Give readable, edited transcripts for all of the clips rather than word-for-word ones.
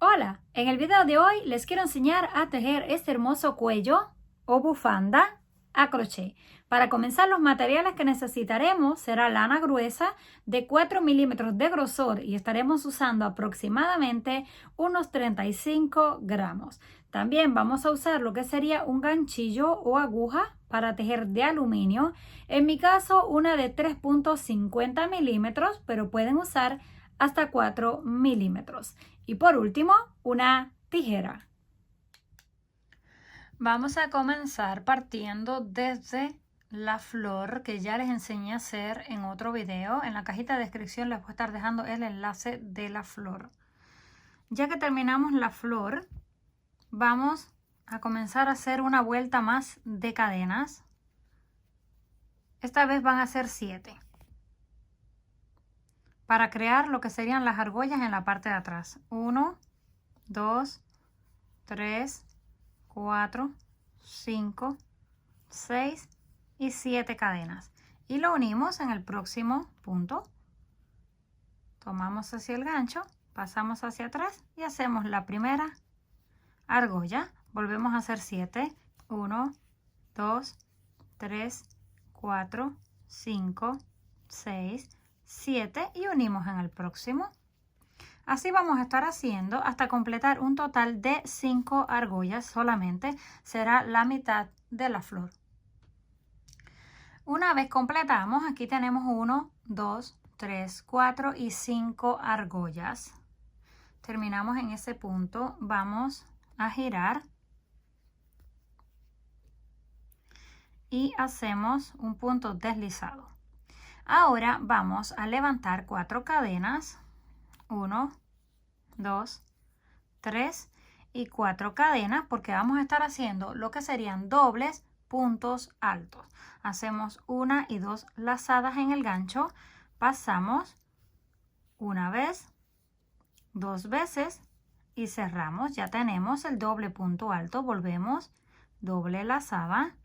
Hola, en el video de hoy les quiero enseñar a tejer este hermoso cuello o bufanda a crochet. Para comenzar, los materiales que necesitaremos será lana gruesa de 4 milímetros de grosor y estaremos usando aproximadamente unos 35 gramos. También vamos a usar lo que sería un ganchillo o aguja para tejer de aluminio. En mi caso, una de 3.50 milímetros, pero pueden usar hasta 4 milímetros. Y por último, una tijera. Vamos a comenzar partiendo desde la flor que ya les enseñé a hacer en otro video. En la cajita de descripción les voy a estar dejando el enlace de la flor. Ya que terminamos la flor, vamos a comenzar a hacer una vuelta más de cadenas. Esta vez van a ser 7. Para crear lo que serían las argollas en la parte de atrás. 1, 2, 3, 4, 5, 6 y 7 cadenas. Y lo unimos en el próximo punto. Tomamos hacia el gancho, pasamos hacia atrás y hacemos la primera argolla. Volvemos a hacer 7. 1, 2, 3, 4, 5, 6, 7 y unimos en el próximo. Así vamos a estar haciendo hasta completar un total de 5 argollas solamente. Será la mitad de la flor. Una vez completamos, aquí tenemos 1, 2, 3, 4 y 5 argollas. Terminamos en ese punto. Vamos a girar. Y hacemos un punto deslizado. Ahora vamos a levantar 4 cadenas. 1, 2, 3 y 4 cadenas porque vamos a estar haciendo lo que serían dobles puntos altos. Hacemos una y 2 lazadas en el gancho, pasamos una vez, 2 veces y cerramos. Ya tenemos el doble punto alto. Volvemos, doble lazada,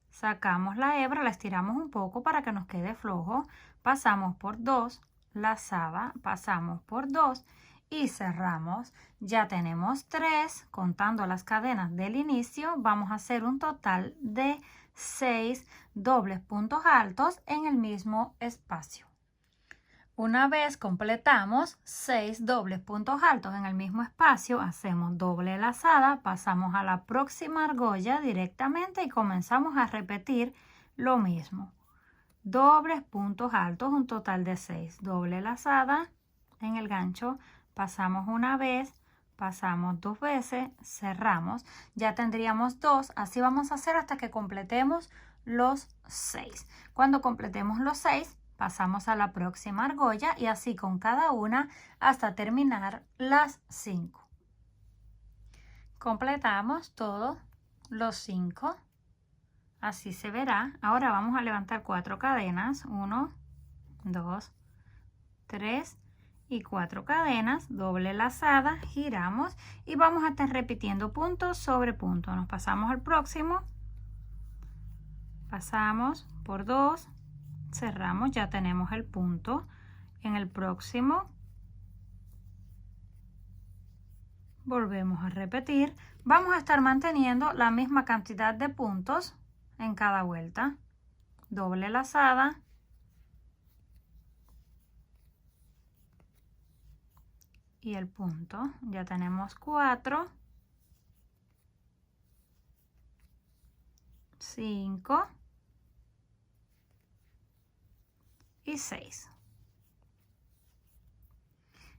sacamos la hebra, la estiramos un poco para que nos quede flojo, pasamos por 2, lazada, pasamos por 2 y cerramos. Ya tenemos 3, contando las cadenas del inicio. Vamos a hacer un total de 6 dobles puntos altos en el mismo espacio. Una vez completamos 6 dobles puntos altos en el mismo espacio, hacemos doble lazada, pasamos a la próxima argolla directamente y comenzamos a repetir lo mismo. Dobles puntos altos, un total de 6. Doble lazada en el gancho, pasamos una vez, pasamos 2 veces, cerramos. Ya tendríamos 2, así vamos a hacer hasta que completemos los 6. Cuando completemos los 6, pasamos a la próxima argolla y así con cada una hasta terminar las 5. Completamos todos los 5. Así se verá. Ahora vamos a levantar 4 cadenas. 1, 2, 3 y 4 cadenas. Doble lazada, giramos y vamos a estar repitiendo punto sobre punto. Nos pasamos al próximo. Pasamos por 2. Cerramos, ya tenemos el punto. En el próximo volvemos a repetir. Vamos a estar manteniendo la misma cantidad de puntos en cada vuelta. Doble lazada, y el punto. Ya tenemos 4, 5 y 6.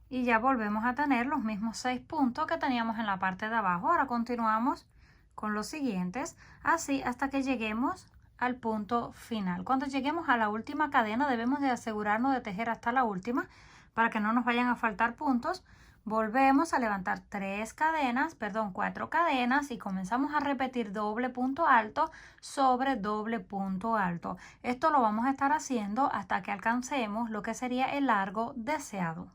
Y ya volvemos a tener los mismos 6 puntos que teníamos en la parte de abajo. Ahora continuamos con los siguientes, así hasta que lleguemos al punto final. Cuando lleguemos a la última cadena debemos de asegurarnos de tejer hasta la última para que no nos vayan a faltar puntos. Volvemos a levantar 4 cadenas y comenzamos a repetir doble punto alto sobre doble punto alto. Esto lo vamos a estar haciendo hasta que alcancemos lo que sería el largo deseado.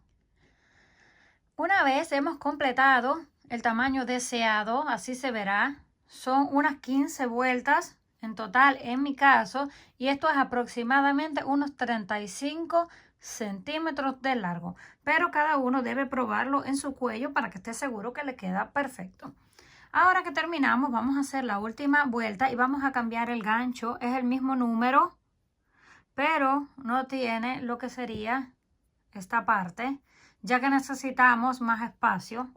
Una vez hemos completado el tamaño deseado, así se verá, son unas 15 vueltas en total en mi caso, y esto es aproximadamente unos 35 centímetros de largo, pero cada uno debe probarlo en su cuello para que esté seguro que le queda perfecto. Ahora que terminamos, vamos a hacer la última vuelta y vamos a cambiar el gancho. Es el mismo número, pero no tiene lo que sería esta parte, ya que necesitamos más espacio.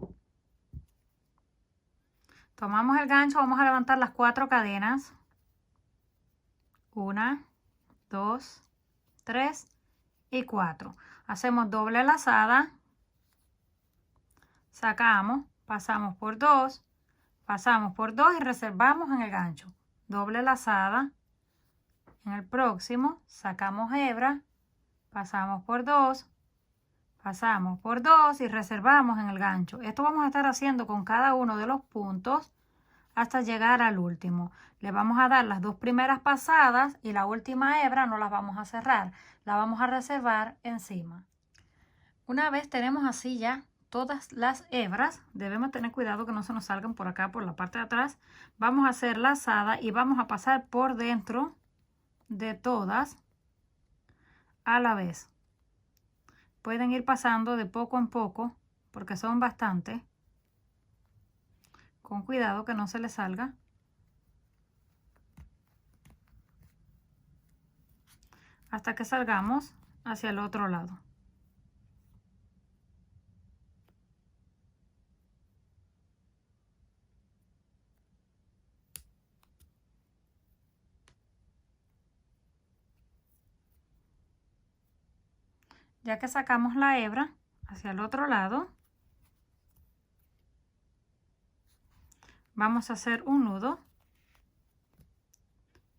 Tomamos el gancho, vamos a levantar las 4 cadenas. 1, 2, 3 y 4. Hacemos doble lazada, sacamos, pasamos por 2, pasamos por 2 y reservamos en el gancho. Doble lazada, en el próximo sacamos hebra, pasamos por 2, pasamos por 2 y reservamos en el gancho. Esto vamos a estar haciendo con cada uno de los puntos hasta llegar al último. Le vamos a dar las 2 primeras pasadas y la última hebra no las vamos a cerrar, la vamos a reservar encima. Una vez tenemos así ya todas las hebras, debemos tener cuidado que no se nos salgan por acá, por la parte de atrás. Vamos a hacer lazada y vamos a pasar por dentro de todas a la vez. Pueden ir pasando de poco en poco porque son bastantes. Con cuidado que no se les salga. Hasta que salgamos hacia el otro lado. Ya que sacamos la hebra hacia el otro lado, vamos a hacer un nudo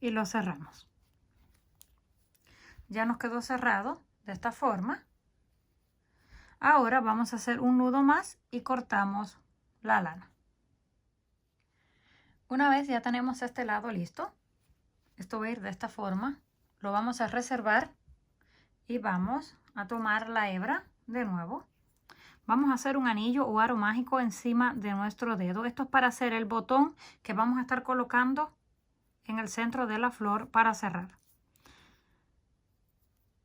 y lo cerramos. Ya nos quedó cerrado de esta forma. Ahora vamos a hacer un nudo más y cortamos la lana. Una vez ya tenemos este lado listo, esto va a ir de esta forma, lo vamos a reservar y vamos a tomar la hebra de nuevo. Vamos a hacer un anillo o aro mágico encima de nuestro dedo. Esto es para hacer el botón que vamos a estar colocando en el centro de la flor para cerrar.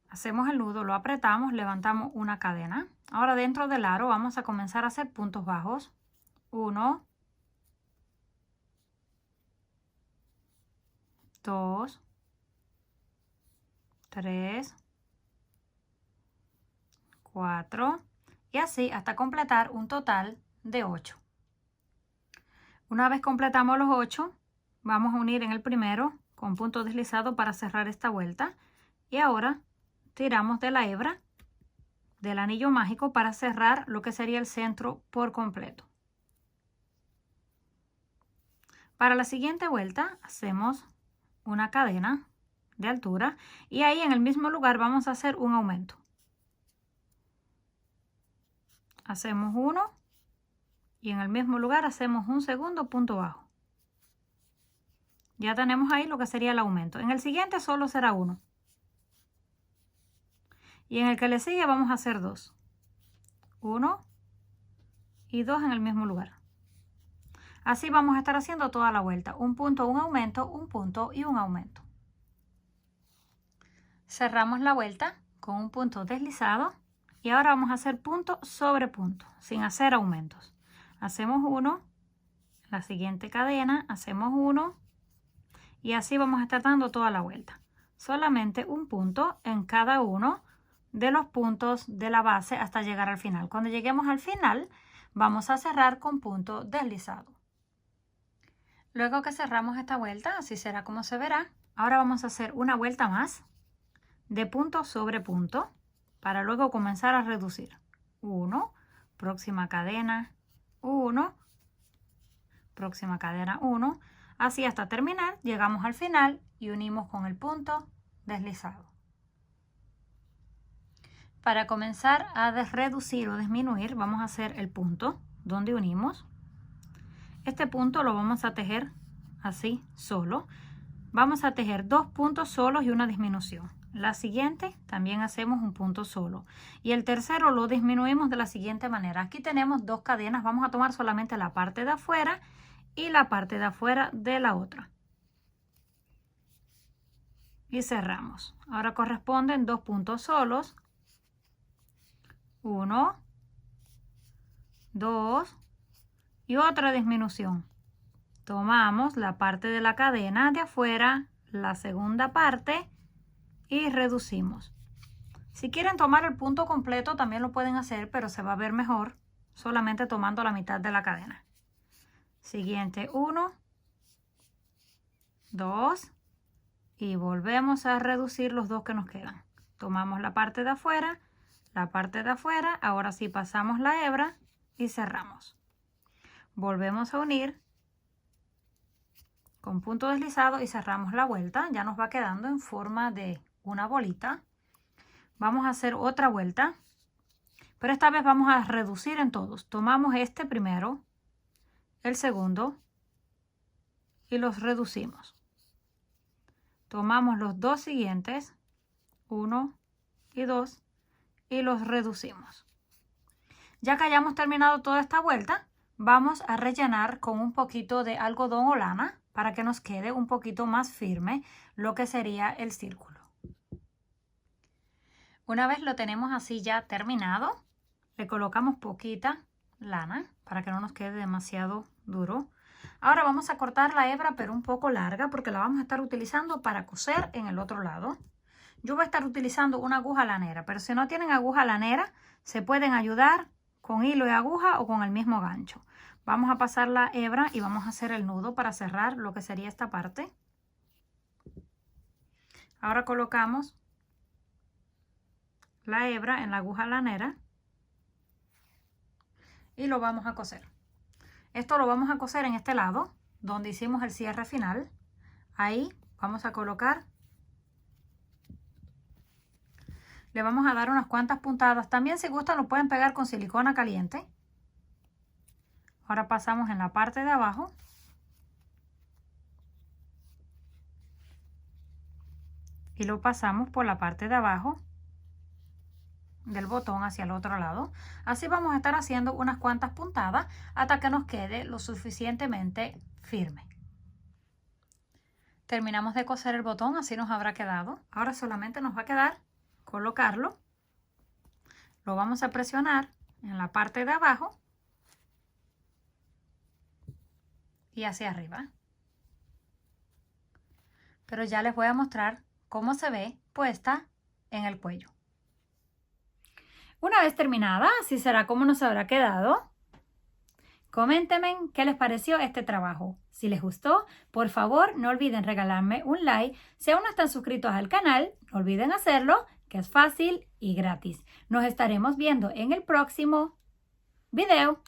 Hacemos el nudo, lo apretamos, levantamos una cadena. Ahora dentro del aro vamos a comenzar a hacer puntos bajos. 1, 2, 3, 4 y así hasta completar un total de 8. Una vez completamos los 8, vamos a unir en el primero con punto deslizado para cerrar esta vuelta y ahora tiramos de la hebra del anillo mágico para cerrar lo que sería el centro por completo. Para la siguiente vuelta hacemos una cadena de altura y ahí en el mismo lugar vamos a hacer un aumento. Hacemos uno y en el mismo lugar hacemos un segundo punto bajo. Ya tenemos ahí lo que sería el aumento. En el siguiente solo será uno. Y en el que le sigue vamos a hacer 2. 1 y 2 en el mismo lugar. Así vamos a estar haciendo toda la vuelta. Un punto, un aumento, un punto y un aumento. Cerramos la vuelta con un punto deslizado. Y ahora vamos a hacer punto sobre punto, sin hacer aumentos. Hacemos uno, la siguiente cadena, hacemos uno y así vamos a estar dando toda la vuelta. Solamente un punto en cada uno de los puntos de la base hasta llegar al final. Cuando lleguemos al final, vamos a cerrar con punto deslizado. Luego que cerramos esta vuelta, así será como se verá. Ahora vamos a hacer una vuelta más de punto sobre punto, para luego comenzar a reducir. 1, próxima cadena, 1, próxima cadena, 1. Así hasta terminar, llegamos al final y unimos con el punto deslizado. Para comenzar a reducir o disminuir, vamos a hacer el punto donde unimos. Este punto lo vamos a tejer así solo. Vamos a tejer 2 puntos solos y una disminución. La siguiente también hacemos un punto solo y el tercero lo disminuimos de la siguiente manera. Aquí tenemos 2 cadenas, vamos a tomar solamente la parte de afuera y la parte de afuera de la otra y cerramos. Ahora corresponden 2 puntos solos 1, 2 y otra disminución. Tomamos la parte de la cadena de afuera, la segunda parte y reducimos. Si quieren tomar el punto completo también lo pueden hacer, pero se va a ver mejor solamente tomando la mitad de la cadena. Siguiente 1, 2 y volvemos a reducir los dos que nos quedan. Tomamos la parte de afuera, ahora sí pasamos la hebra y cerramos. Volvemos a unir con punto deslizado y cerramos la vuelta. Ya nos va quedando en forma de una bolita. Vamos a hacer otra vuelta, pero esta vez vamos a reducir en todos. Tomamos este primero, el segundo y los reducimos. Tomamos los dos siguientes, 1 y 2, y los reducimos. Ya que hayamos terminado toda esta vuelta, vamos a rellenar con un poquito de algodón o lana para que nos quede un poquito más firme lo que sería el círculo. Una vez lo tenemos así ya terminado, le colocamos poquita lana para que no nos quede demasiado duro. Ahora vamos a cortar la hebra pero un poco larga porque la vamos a estar utilizando para coser en el otro lado. Yo voy a estar utilizando una aguja lanera, pero si no tienen aguja lanera, se pueden ayudar con hilo y aguja o con el mismo gancho. Vamos a pasar la hebra y vamos a hacer el nudo para cerrar lo que sería esta parte. Ahora colocamos la hebra en la aguja lanera y lo vamos a coser. Esto lo vamos a coser en este lado donde hicimos el cierre final. Ahí vamos a colocar, le vamos a dar unas cuantas puntadas. También si gustan lo pueden pegar con silicona caliente. Ahora pasamos en la parte de abajo y lo pasamos por la parte de abajo del botón hacia el otro lado. Así vamos a estar haciendo unas cuantas puntadas hasta que nos quede lo suficientemente firme. Terminamos de coser el botón, así nos habrá quedado. Ahora solamente nos va a quedar colocarlo. Lo vamos a presionar en la parte de abajo y hacia arriba. Pero ya les voy a mostrar cómo se ve puesta en el cuello. Una vez terminada, así será como nos habrá quedado. Coméntenme qué les pareció este trabajo. Si les gustó, por favor no olviden regalarme un like. Si aún no están suscritos al canal, no olviden hacerlo, que es fácil y gratis. Nos estaremos viendo en el próximo video.